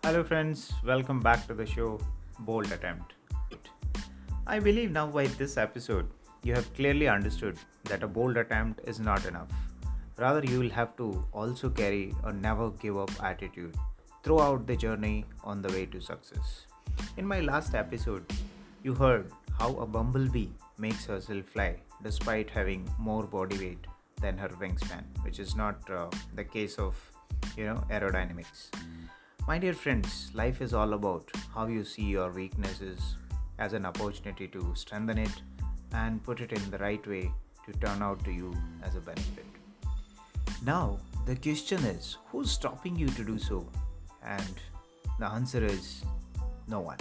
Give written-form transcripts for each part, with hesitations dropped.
Hello, friends, welcome back to the show Bold Attempt. I believe now by this episode, you have clearly understood that a bold attempt is not enough. Rather, you will have to also carry a never give up attitude throughout the journey on the way to success. In my last episode, you heard how a bumblebee makes herself fly despite having more body weight than her wingspan, which is not the case of aerodynamics. My dear friends, life is all about how you see your weaknesses as an opportunity to strengthen it and put it in the right way to turn out to you as a benefit. Now, the question is, who's stopping you to do so? And the answer is no one.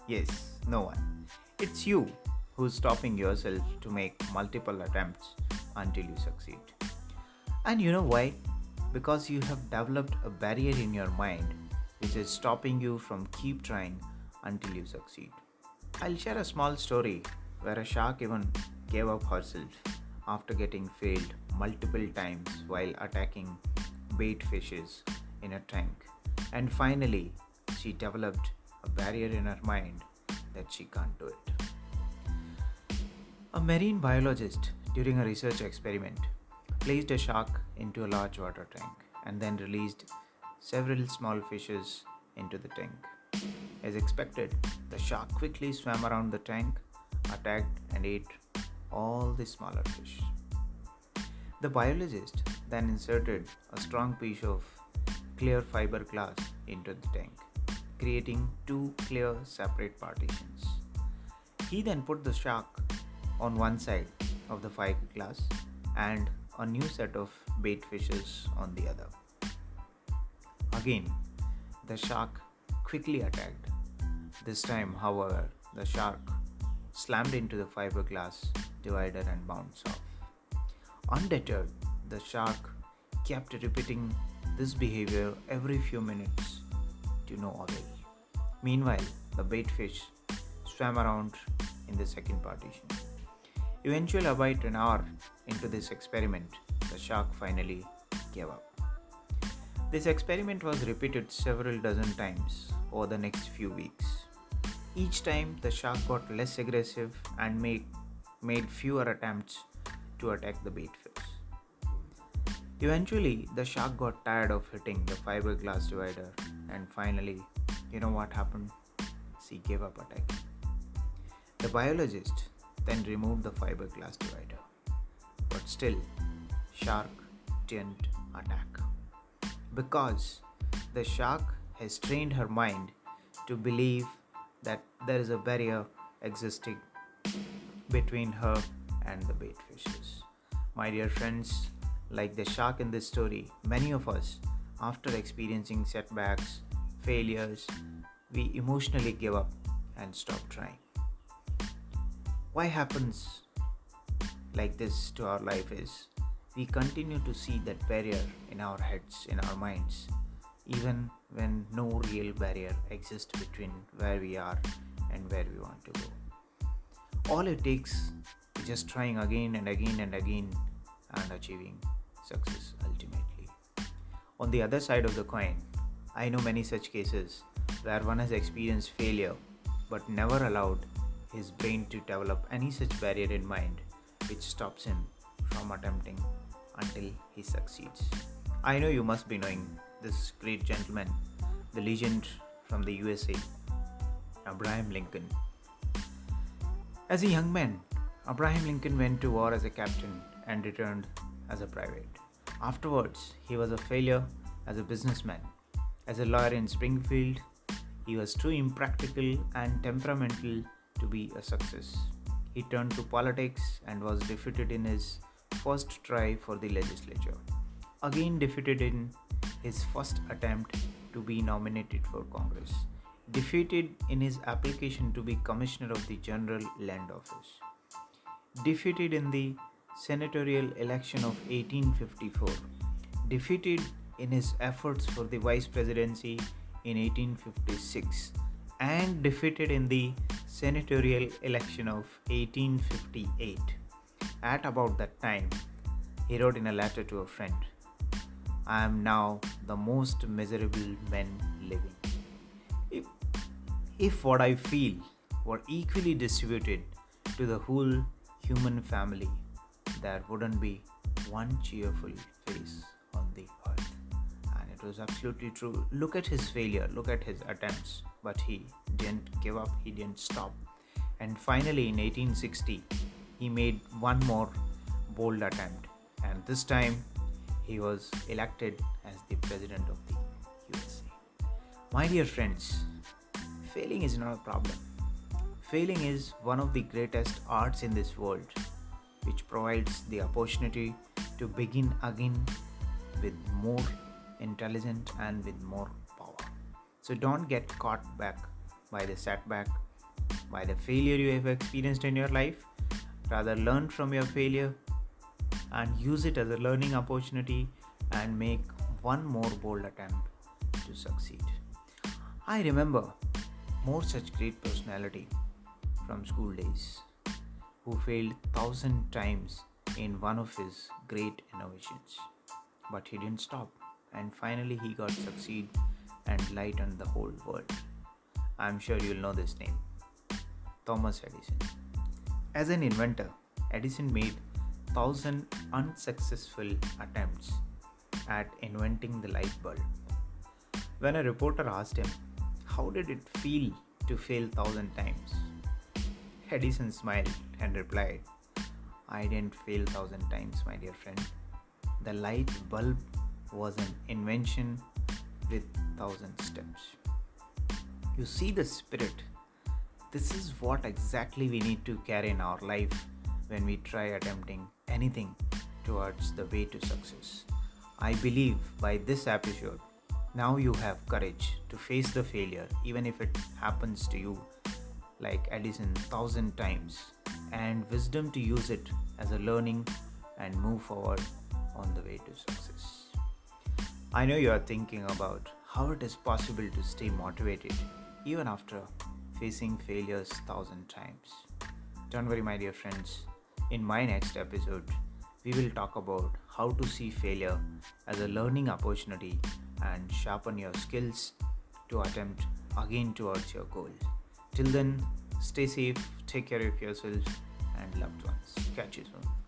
Yes, no one. It's you who's stopping yourself to make multiple attempts until you succeed. And you know why? Because you have developed a barrier in your mind which is stopping you from keep trying until you succeed. I'll share a small story where a shark even gave up herself after getting failed multiple times while attacking bait fishes in a tank. And finally, she developed a barrier in her mind that she can't do it. A marine biologist, during a research experiment, placed a shark into a large water tank and then released several small fishes into the tank. As expected, the shark quickly swam around the tank, attacked and ate all the smaller fish. The biologist then inserted a strong piece of clear fiberglass into the tank, creating two clear separate partitions. He then put the shark on one side of the fiberglass and a new set of bait fishes on the other. Again, the shark quickly attacked. This time, however, the shark slammed into the fiberglass divider and bounced off. Undeterred, the shark kept repeating this behavior every few minutes to no avail. Meanwhile, the bait fish swam around in the second partition. Eventually, about an hour into this experiment, the shark finally gave up. This experiment was repeated several dozen times over the next few weeks. Each time, the shark got less aggressive and made fewer attempts to attack the bait fish. Eventually, the shark got tired of hitting the fiberglass divider, and finally, you know what happened? She gave up attacking. The biologist then removed the fiberglass divider. But still, shark didn't attack. Because the shark has trained her mind to believe that there is a barrier existing between her and the bait fishes. My dear friends, like the shark in this story, many of us, after experiencing setbacks, failures, we emotionally give up and stop trying. Why happens like this to our life is we continue to see that barrier in our heads, in our minds, even when no real barrier exists between where we are and where we want to go. All it takes is just trying again and again and again and achieving success ultimately. On the other side of the coin, I know many such cases where one has experienced failure but never allowed his brain to develop any such barrier in mind which stops him from attempting until he succeeds. I know you must be knowing this great gentleman, the legend from the USA, Abraham Lincoln. As a young man, Abraham Lincoln went to war as a captain and returned as a private. Afterwards, he was a failure as a businessman. As a lawyer in Springfield, he was too impractical and temperamental to be a success. He turned to politics and was defeated in his first try for the legislature. Again defeated in his first attempt to be nominated for Congress. Defeated in his application to be Commissioner of the General Land Office. Defeated in the senatorial election of 1854. Defeated in his efforts for the vice presidency in 1856. And defeated in the senatorial election of 1858. At about that time, he wrote in a letter to a friend, "I am now the most miserable men living. If, if what I feel were equally distributed to the whole human family, there wouldn't be one cheerful face on the earth. And it was absolutely true. Look at his failure, look at his attempts, but he didn't give up, he didn't stop. And finally, in 1860, he made one more bold attempt, and this time he was elected as the president of the USA. My dear friends, failing is not a problem. Failing is one of the greatest arts in this world, which provides the opportunity to begin again with more intelligence and with more power. So don't get caught back by the setback, by the failure you have experienced in your life. Rather, learn from your failure and use it as a learning opportunity and make one more bold attempt to succeed. I remember more such great personality from school days who failed 1,000 times in one of his great innovations. But he didn't stop, and finally he got succeed and lightened the whole world. I'm sure you'll know this name, Thomas Edison. As an inventor, Edison made 1,000 unsuccessful attempts at inventing the light bulb. When a reporter asked him, how did it feel to fail 1,000 times? Edison smiled and replied, I didn't fail 1,000 times, my dear friend. The light bulb was an invention with 1,000 steps. You see the spirit. This is what exactly we need to carry in our life when we try attempting anything towards the way to success. I believe by this episode, now you have courage to face the failure, even if it happens to you like Edison 1,000 times, and wisdom to use it as a learning and move forward on the way to success. I know you are thinking about how it is possible to stay motivated even after facing failures 1,000 times. Don't worry, my dear friends. In my next episode, we will talk about how to see failure as a learning opportunity and sharpen your skills to attempt again towards your goal. Till then, stay safe, take care of yourself and loved ones. Catch you soon.